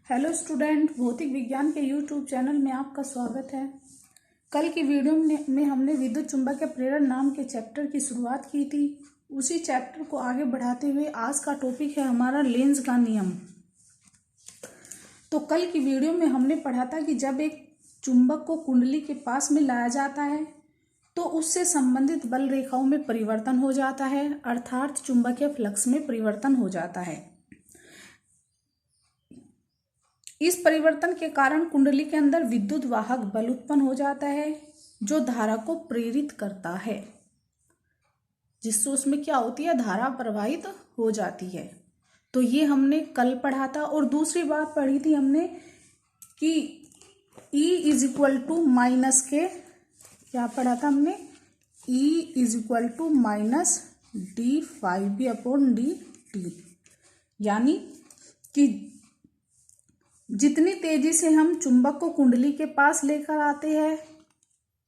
Hello student, भौतिक विज्ञान के यूट्यूब चैनल में आपका स्वागत है। कल की वीडियो में हमने विद्युत चुंबकीय प्रेरण नाम के चैप्टर की शुरुआत की थी। उसी चैप्टर को आगे बढ़ाते हुए आज का टॉपिक है हमारा लेंज का नियम। तो कल की वीडियो में हमने पढ़ा था कि जब एक चुंबक को कुंडली के पास में लाया जाता है तो उससे संबंधित बल रेखाओं में परिवर्तन हो जाता है, अर्थात चुंबकीय फ्लक्स में परिवर्तन हो जाता है। इस परिवर्तन के कारण कुंडली के अंदर विद्युत वाहक बल उत्पन्न हो जाता है जो धारा को प्रेरित करता है, जिससे उसमें क्या होती है, धारा प्रवाहित हो जाती है। तो ये हमने कल पढ़ा था। और दूसरी बात पढ़ी थी हमने कि E is equal to minus के, क्या पढ़ा था हमने, E is equal to minus d∅b/dt, यानी कि जितनी तेजी से हम चुंबक को कुंडली के पास लेकर आते हैं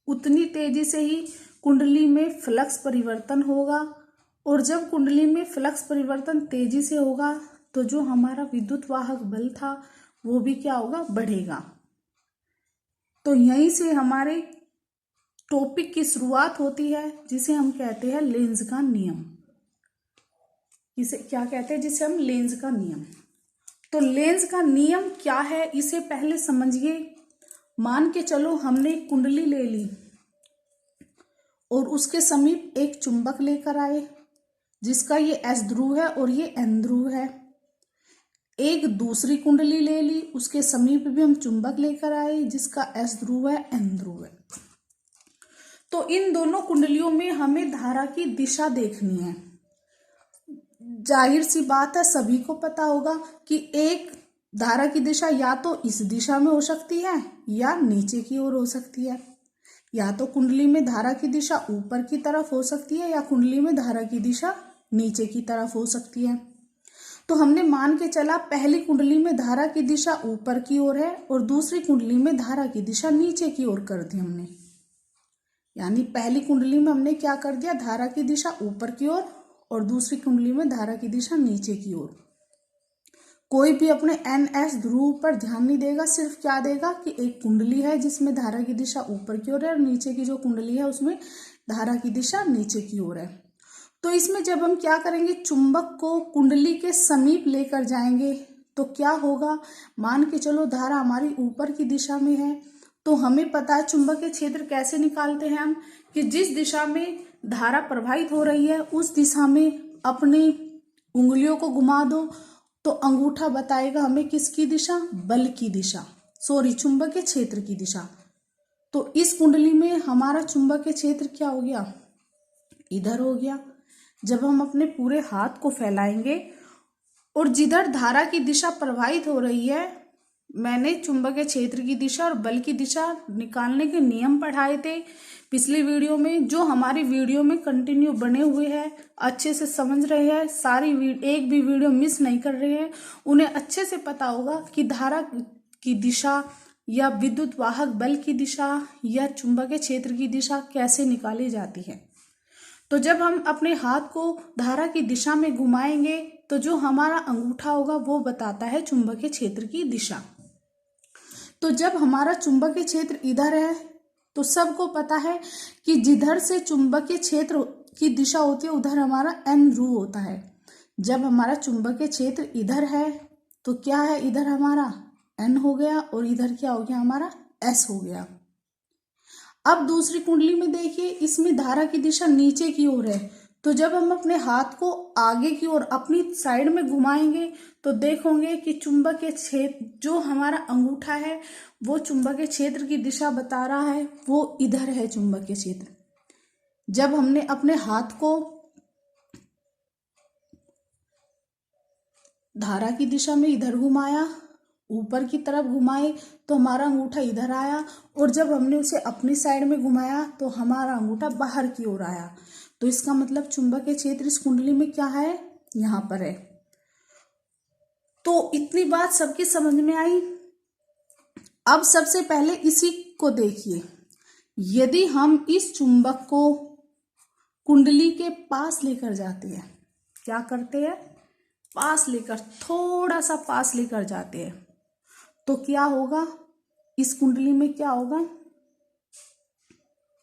उतनी तेजी से ही कुंडली में फ्लक्स परिवर्तन होगा, और जब कुंडली में फ्लक्स परिवर्तन तेजी से होगा तो जो हमारा विद्युत वाहक बल था वो भी क्या होगा, बढ़ेगा। तो यहीं से हमारे टॉपिक की शुरुआत होती है जिसे हम कहते हैं लेंज का नियम। इसे क्या कहते हैं, जिसे हम लेंज का नियम। तो लेंज का नियम क्या है इसे पहले समझिए। मान के चलो हमने एक कुंडली ले ली और उसके समीप एक चुंबक लेकर आए जिसका ये S ध्रुव है और ये N ध्रुव है। एक दूसरी कुंडली ले ली, उसके समीप भी हम चुंबक लेकर आए जिसका S ध्रुव है, N ध्रुव है। तो इन दोनों कुंडलियों में हमें धारा की दिशा देखनी है। जाहिर सी बात है, सभी को पता होगा कि एक धारा की दिशा या तो इस दिशा में हो सकती है या नीचे की ओर हो सकती है। या तो कुंडली में धारा की दिशा ऊपर की तरफ हो सकती है या कुंडली में धारा की दिशा नीचे की तरफ हो सकती है। तो हमने मान के चला पहली कुंडली में धारा की दिशा ऊपर की ओर है और दूसरी कुंडली में धारा की दिशा नीचे की ओर कर दी हमने। यानी पहली कुंडली में हमने क्या कर दिया, धारा की दिशा ऊपर की ओर और दूसरी कुंडली में धारा की दिशा नीचे की ओर। कोई भी अपने NS ध्रुव पर ध्यान नहीं देगा, सिर्फ क्या देगा कि एक कुंडली है जिसमें धारा की दिशा ऊपर की ओर है और नीचे की जो कुंडली है उसमें धारा की दिशा नीचे की ओर है। तो इसमें जब हम क्या करेंगे, चुंबक को कुंडली के समीप लेकर जाएंगे तो क्या होगा, मान के चलो धारा हमारी ऊपर की दिशा में है तो हमें पता है चुंबकीय क्षेत्र कैसे निकालते हैं हम, कि जिस दिशा में धारा प्रवाहित हो रही है उस दिशा में अपनी उंगलियों को घुमा दो तो अंगूठा बताएगा हमें किसकी दिशा, बल की दिशा, चुंबकीय क्षेत्र की दिशा। तो इस कुंडली में हमारा चुंबकीय क्षेत्र क्या हो गया, इधर हो गया। जब हम अपने पूरे हाथ को फैलाएंगे और जिधर धारा की दिशा प्रवाहित हो रही है, मैंने चुंबकीय क्षेत्र की दिशा और बल की दिशा निकालने के नियम पढ़ाए थे पिछली वीडियो में। जो हमारी वीडियो में कंटिन्यू बने हुए हैं, अच्छे से समझ रहे हैं, सारी एक भी वीडियो मिस नहीं कर रहे हैं, उन्हें अच्छे से पता होगा कि धारा की दिशा या विद्युत वाहक बल की दिशा या चुंबकीय क्षेत्र की दिशा कैसे निकाली जाती है। तो जब हम अपने हाथ को धारा की दिशा में घुमाएंगे तो जो हमारा अंगूठा होगा वो बताता है चुंबकीय क्षेत्र की दिशा। तो जब हमारा चुंबकीय क्षेत्र इधर है तो सबको पता है कि जिधर से चुंबकीय क्षेत्र की दिशा होती है उधर हमारा N ध्रुव होता है। जब हमारा चुंबकीय क्षेत्र इधर है तो क्या है, इधर हमारा N हो गया और इधर क्या हो गया, हमारा S हो गया। अब दूसरी कुंडली में देखिए, इसमें धारा की दिशा नीचे की ओर है। तो जब हम अपने हाथ को आगे की ओर अपनी साइड में घुमाएंगे तो देखोगे कि चुंबकीय क्षेत्र, जो हमारा अंगूठा है वो चुंबकीय क्षेत्र की दिशा बता रहा है, वो इधर है चुंबकीय क्षेत्र। जब हमने अपने हाथ को धारा की दिशा में इधर घुमाया, ऊपर की तरफ घुमाए तो हमारा अंगूठा इधर आया, और जब हमने उसे अपनी साइड में घुमाया तो हमारा अंगूठा बाहर की ओर आया। तो इसका मतलब चुंबकीय क्षेत्र इस कुंडली में क्या है, यहां पर है। तो इतनी बात सबकी समझ में आई। अब सबसे पहले इसी को देखिए, यदि हम इस चुंबक को कुंडली के पास लेकर जाते हैं, क्या करते हैं, पास लेकर, थोड़ा सा पास लेकर जाते हैं, तो क्या होगा, इस कुंडली में क्या होगा,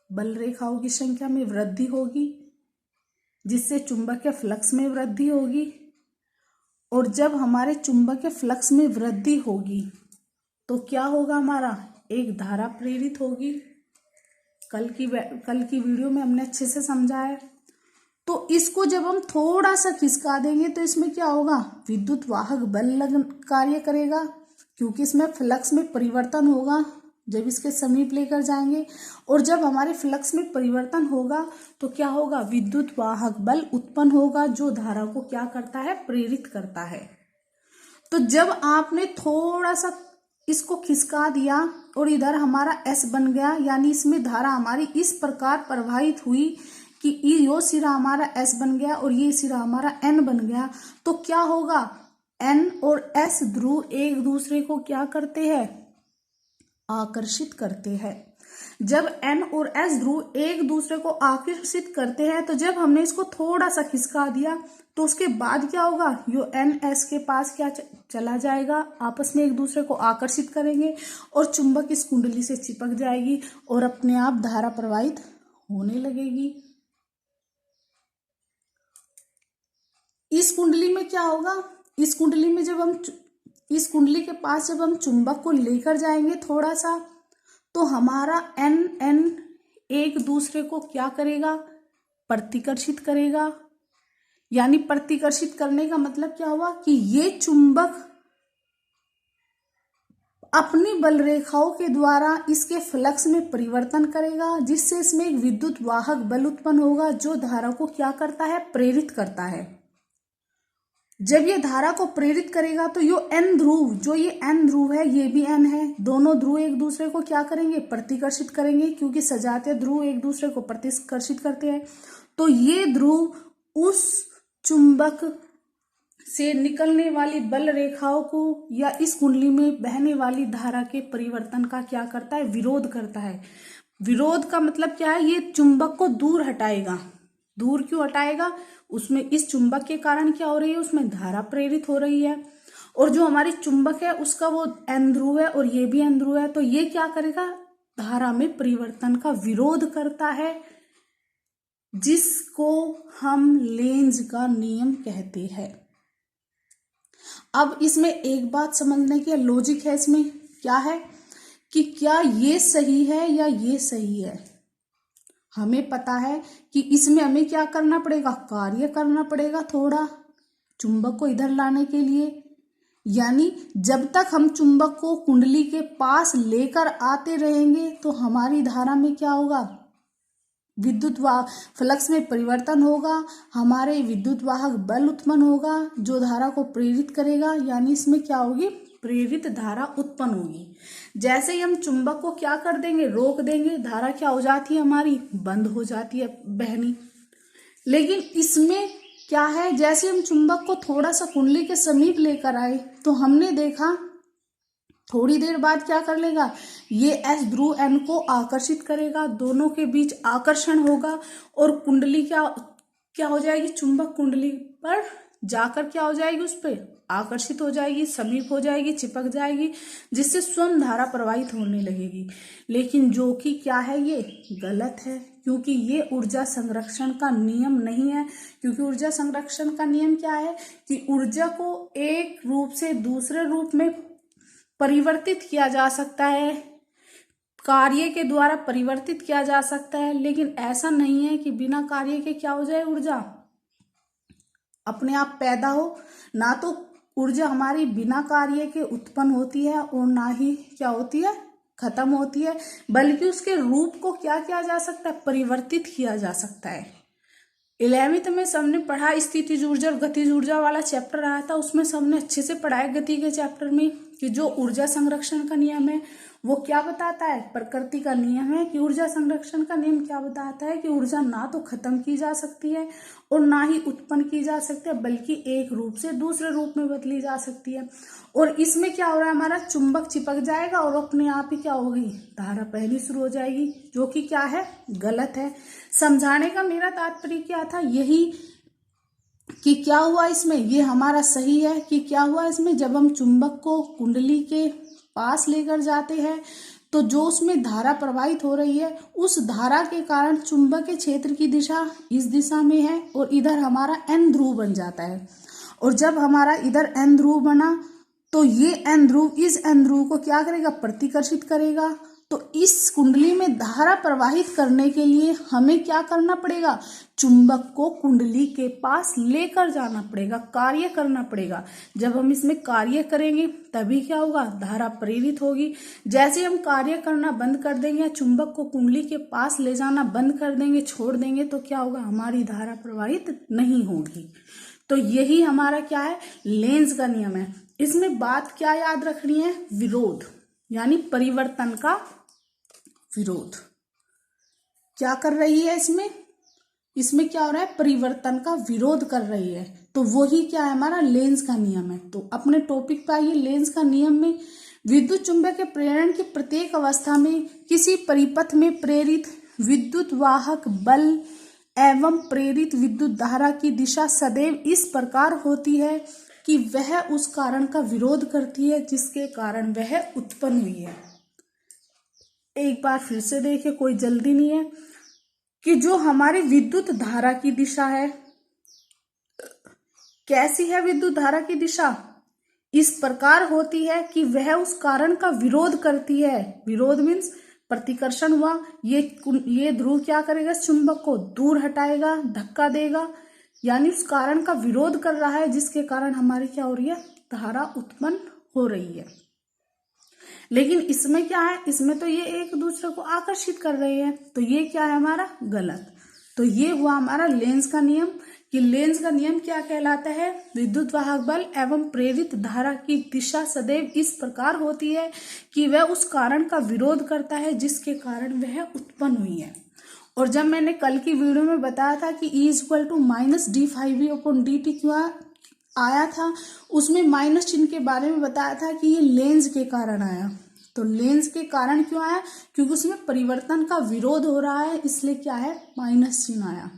बल रेखाओं की संख्या में वृद्धि होगी, जिससे चुंबकीय फ्लक्स में वृद्धि होगी। और जब हमारे चुंबकीय फ्लक्स में वृद्धि होगी तो क्या होगा, हमारा एक धारा प्रेरित होगी। कल की वीडियो में हमने अच्छे से समझा है। तो इसको जब हम थोड़ा सा खिसका देंगे तो इसमें क्या होगा, विद्युत वाहक बल कार्य करेगा, क्योंकि इसमें फ्लक्स में परिवर्तन होगा जब इसके समीप लेकर जाएंगे। और जब हमारे फ्लक्स में परिवर्तन होगा तो क्या होगा, विद्युत वाहक बल उत्पन्न होगा, जो धारा को क्या करता है, प्रेरित करता है। तो जब आपने थोड़ा सा इसको खिसका दिया और इधर हमारा S बन गया, यानी इसमें धारा हमारी इस प्रकार प्रवाहित हुई कि ये सिरा हमारा S बन गया और ये सिरा हमारा N बन गया, तो क्या होगा, N और S ध्रुव एक दूसरे को क्या करते हैं, आकर्षित करते हैं। जब N और S ध्रुव एक दूसरे को आकर्षित करते हैं, तो जब हमने इसको थोड़ा सा खिसका दिया तो उसके बाद क्या होगा, यो N S के पास क्या चला जाएगा, आपस में एक दूसरे को आकर्षित करेंगे और चुंबक इस कुंडली से चिपक जाएगी और अपने आप धारा प्रवाहित होने लगेगी। इस कुंडली में क्या होगा, इस कुंडली में जब हम इस कुंडली के पास जब हम चुंबक को लेकर जाएंगे थोड़ा सा, तो हमारा N एक दूसरे को क्या करेगा, प्रतिकर्षित करेगा। यानी प्रतिकर्षित करने का मतलब क्या हुआ कि ये चुंबक अपनी बल रेखाओं के द्वारा इसके फ्लक्स में परिवर्तन करेगा, जिससे इसमें एक विद्युत वाहक बल उत्पन्न होगा, जो धारा को क्या करता है, प्रेरित करता है। जब ये धारा को प्रेरित करेगा तो ये N ध्रुव, जो ये N ध्रुव है, ये भी N है, दोनों ध्रुव एक दूसरे को क्या करेंगे, प्रतिकर्षित करेंगे, क्योंकि सजातीय ध्रुव एक दूसरे को प्रतिकर्षित करते हैं। तो ये ध्रुव उस चुंबक से निकलने वाली बल रेखाओं को या इस कुंडली में बहने वाली धारा के परिवर्तन का क्या करता है, विरोध करता है। विरोध का मतलब क्या है, ये चुंबक को दूर हटाएगा। दूर क्यों हटाएगा, उसमें इस चुंबक के कारण क्या हो रही है, उसमें धारा प्रेरित हो रही है। और जो हमारी चुंबक है उसका वो N ध्रुव है और ये भी N ध्रुव है, तो ये क्या करेगा, धारा में परिवर्तन का विरोध करता है, जिसको हम लेंज का नियम कहते हैं। अब इसमें एक बात समझने की लॉजिक है, इसमें क्या है कि क्या ये सही है या ये सही है। हमें पता है कि इसमें हमें क्या करना पड़ेगा, कार्य करना पड़ेगा थोड़ा चुंबक को इधर लाने के लिए। यानी जब तक हम चुंबक को कुंडली के पास लेकर आते रहेंगे तो हमारी धारा में क्या होगा, विद्युत फ्लक्स में परिवर्तन होगा, हमारे विद्युत वाहक बल उत्पन्न होगा, जो धारा को प्रेरित करेगा। यानी इसमें क्या होगी, प्रेरित धारा उत्पन्न होगी। जैसे ही हम चुंबक को क्या कर देंगे, रोक देंगे, धारा क्या हो जाती है, हमारी बंद हो जाती है बहनी। लेकिन इसमें क्या है, जैसे हम चुंबक को थोड़ा सा कुंडली के समीप लेकर आए तो हमने देखा थोड़ी देर बाद क्या कर लेगा, ये S ध्रुव N को आकर्षित करेगा, दोनों के बीच आकर्षण होगा और कुंडली क्या हो जाएगी, चुंबक कुंडली पर जाकर क्या हो जाएगी, उस पर आकर्षित हो जाएगी, समीप हो जाएगी, चिपक जाएगी, जिससे स्वयं धारा प्रवाहित होने लगेगी। लेकिन जो कि क्या है, ये गलत है, क्योंकि ये ऊर्जा संरक्षण का नियम नहीं है। क्योंकि ऊर्जा संरक्षण का नियम क्या है कि ऊर्जा को एक रूप से दूसरे रूप में परिवर्तित किया जा सकता है, कार्य के द्वारा परिवर्तित किया जा सकता है, लेकिन ऐसा नहीं है कि बिना कार्य के क्या हो जाए, ऊर्जा अपने आप पैदा हो। ना तो ऊर्जा हमारी बिना कार्य के उत्पन्न होती है और ना ही क्या होती है, खत्म होती है, बल्कि उसके रूप को क्या किया जा सकता है, परिवर्तित किया जा सकता है। 11वीं में सबने पढ़ा, स्थितिज ऊर्जा और गतिज ऊर्जा वाला चैप्टर आया था, उसमें सबने अच्छे से पढ़ाया गति के चैप्टर में कि जो ऊर्जा संरक्षण का नियम है वो क्या बताता है, प्रकृति का नियम है कि ऊर्जा संरक्षण का नियम क्या बताता है कि ऊर्जा ना तो खत्म की जा सकती है और ना ही उत्पन्न की जा सकती है, बल्कि एक रूप से दूसरे रूप में बदली जा सकती है। और इसमें क्या हो रहा है, हमारा चुंबक चिपक जाएगा और अपने आप ही क्या होगी, धारा पहली शुरू हो जाएगी, जो कि क्या है, गलत है। समझाने का मेरा तात्पर्य क्या था, यही कि क्या हुआ इसमें, ये हमारा सही है कि क्या हुआ इसमें, जब हम चुंबक को कुंडली के पास लेकर जाते हैं तो जो उसमें धारा प्रवाहित हो रही है उस धारा के कारण चुंबकीय क्षेत्र की दिशा इस दिशा में है और इधर हमारा एन ध्रुव बन जाता है। और जब हमारा इधर एन ध्रुव बना तो ये एन ध्रुव इस एन ध्रुव को क्या करेगा, प्रतिकर्षित करेगा। तो इस कुंडली में धारा प्रवाहित करने के लिए हमें क्या करना पड़ेगा, चुंबक को कुंडली के पास लेकर जाना पड़ेगा, कार्य करना पड़ेगा। जब हम इसमें कार्य करेंगे तभी क्या होगा, धारा प्रेरित होगी। जैसे हम कार्य करना बंद कर देंगे, चुंबक को कुंडली के पास ले जाना बंद कर देंगे, छोड़ देंगे, तो क्या होगा, हमारी धारा प्रवाहित नहीं होगी। तो यही हमारा क्या है, लेंज का नियम है। इसमें बात क्या याद रखनी है, विरोध, यानी परिवर्तन का विरोध क्या कर रही है, इसमें क्या हो रहा है, परिवर्तन का विरोध कर रही है। तो वही क्या है, हमारा लेंज का नियम है। तो अपने टॉपिक पे आइए, लेंज का नियम में विद्युत चुंबकीय प्रेरण की प्रत्येक अवस्था में किसी परिपथ में प्रेरित विद्युत वाहक बल एवं प्रेरित विद्युत धारा की दिशा सदैव इस प्रकार होती है कि वह उस कारण का विरोध करती है जिसके कारण वह उत्पन्न हुई है। एक बार फिर से देखिए, कोई जल्दी नहीं है, कि जो हमारी विद्युत धारा की दिशा है, कैसी है विद्युत धारा की दिशा, इस प्रकार होती है कि वह उस कारण का विरोध करती है। विरोध मीन्स प्रतिकर्षण हुआ, ये ध्रुव क्या करेगा, चुंबक को दूर हटाएगा, धक्का देगा, यानी उस कारण का विरोध कर रहा है जिसके कारण हमारी क्या हो रही है, धारा उत्पन्न हो रही है। लेकिन इसमें क्या है, इसमें तो ये एक दूसरे को आकर्षित कर रहे हैं, तो ये क्या है हमारा गलत। तो ये हुआ हमारा लेंज का नियम, कि लेंज का नियम क्या कहलाता है, विद्युत वाहक बल एवं प्रेरित धारा की दिशा सदैव इस प्रकार होती है कि वह उस कारण का विरोध करता है जिसके कारण वह उत्पन्न हुई है। और जब मैंने कल की वीडियो में बताया था कि E = -d∅v/dt क्यों आया था, उसमें माइनस चिन्ह के बारे में बताया था कि ये लेंज के कारण आया। तो लेंज के कारण क्यों आया, क्योंकि उसमें परिवर्तन का विरोध हो रहा है, इसलिए क्या है, माइनस चिन्ह आया।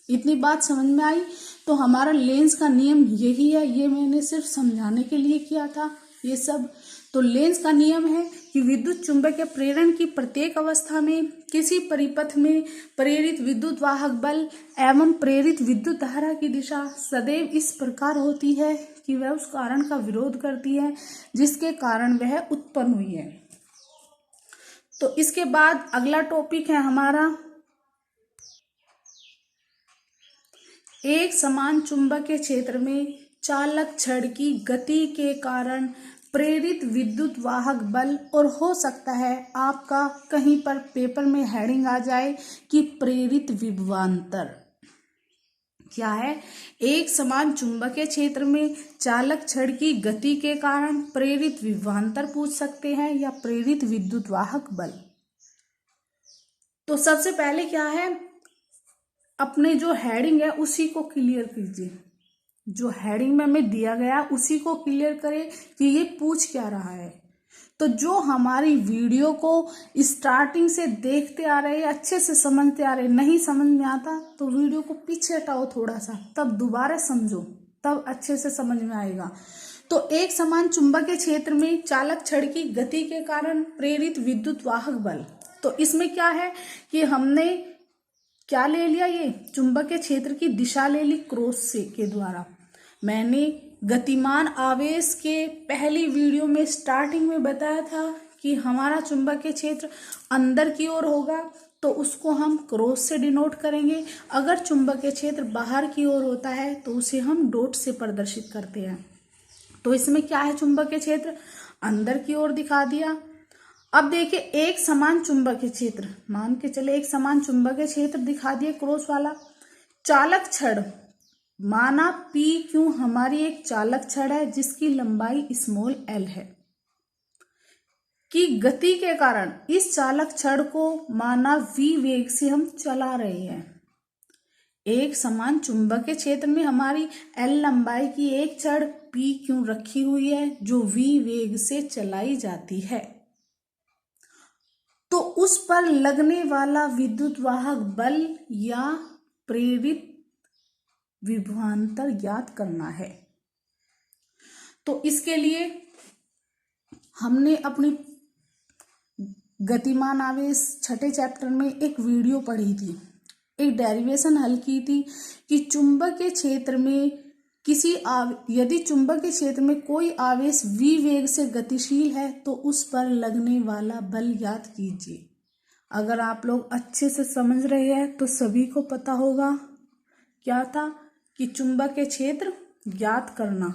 इतनी बात समझ में आई। तो हमारा लेंज का नियम यही है, ये मैंने सिर्फ समझाने के लिए किया था ये सब। तो लेंज का नियम है कि विद्युत चुंबकीय प्रेरण की प्रत्येक अवस्था में किसी परिपथ में प्रेरित विद्युत वाहक बल एवं प्रेरित विद्युत धारा की दिशा सदैव इस प्रकार होती है कि वह उस कारण का विरोध करती है जिसके कारण वह उत्पन्न हुई है। तो इसके बाद अगला टॉपिक है हमारा, एक समान चुंबकीय क्षेत्र में चालक छड़ की गति के कारण प्रेरित विद्युत वाहक बल, और हो सकता है आपका कहीं पर पेपर में हेडिंग आ जाए कि प्रेरित विभवांतर। क्या है, एक समान चुंबकीय क्षेत्र में चालक छड़ की गति के कारण प्रेरित विभवांतर पूछ सकते हैं या प्रेरित विद्युत वाहक बल। तो सबसे पहले क्या है, अपने जो हेडिंग है उसी को क्लियर कीजिए, जो हेडिंग में हमें दिया गया उसी को क्लियर करें कि ये पूछ क्या रहा है। तो जो हमारी वीडियो को स्टार्टिंग से देखते आ रहे, अच्छे से समझते आ रहे, नहीं समझ में आता तो वीडियो को पीछे हटाओ थोड़ा सा, तब दोबारा समझो, तब अच्छे से समझ में आएगा। तो एक समान चुंबकीय क्षेत्र में चालक छड़ की गति के कारण प्रेरित विद्युत वाहक बल, तो इसमें क्या है कि हमने क्या ले लिया, ये चुंबकीय क्षेत्र की दिशा ले ली क्रॉस से के द्वारा। मैंने गतिमान आवेश के पहली वीडियो में स्टार्टिंग में बताया था कि हमारा चुंबकीय क्षेत्र अंदर की ओर होगा तो उसको हम क्रॉस से डिनोट करेंगे, अगर चुंबकीय क्षेत्र बाहर की ओर होता है तो उसे हम डॉट से प्रदर्शित करते हैं। तो इसमें क्या है, चुंबकीय क्षेत्र अंदर की ओर दिखा दिया। अब देखिए, एक समान चुंबकीय क्षेत्र, मान के चले एक समान चुंबकीय क्षेत्र दिखा दिए क्रॉस वाला। चालक छड़ माना P क्यों हमारी एक चालक छड़ है जिसकी लंबाई स्मॉल l है, की गति के कारण इस चालक छड़ को माना v वेग से हम चला रहे हैं। एक समान चुंबकीय क्षेत्र में हमारी l लंबाई की एक छड़ P क्यों रखी हुई है जो v वेग से चलाई जाती है, तो उस पर लगने वाला विद्युत वाहक बल या प्रेरित विभवांतर ज्ञात करना है। तो इसके लिए हमने अपनी गतिमान आवेश छठे चैप्टर में एक वीडियो पढ़ी थी, एक डेरिवेशन हल की थी कि चुंबकीय क्षेत्र में यदि चुंबकीय क्षेत्र में कोई आवेश v वेग से गतिशील है तो उस पर लगने वाला बल ज्ञात कीजिए। अगर आप लोग अच्छे से समझ रहे हैं तो सभी को पता होगा क्या था कि चुंबकीय क्षेत्र ज्ञात करना।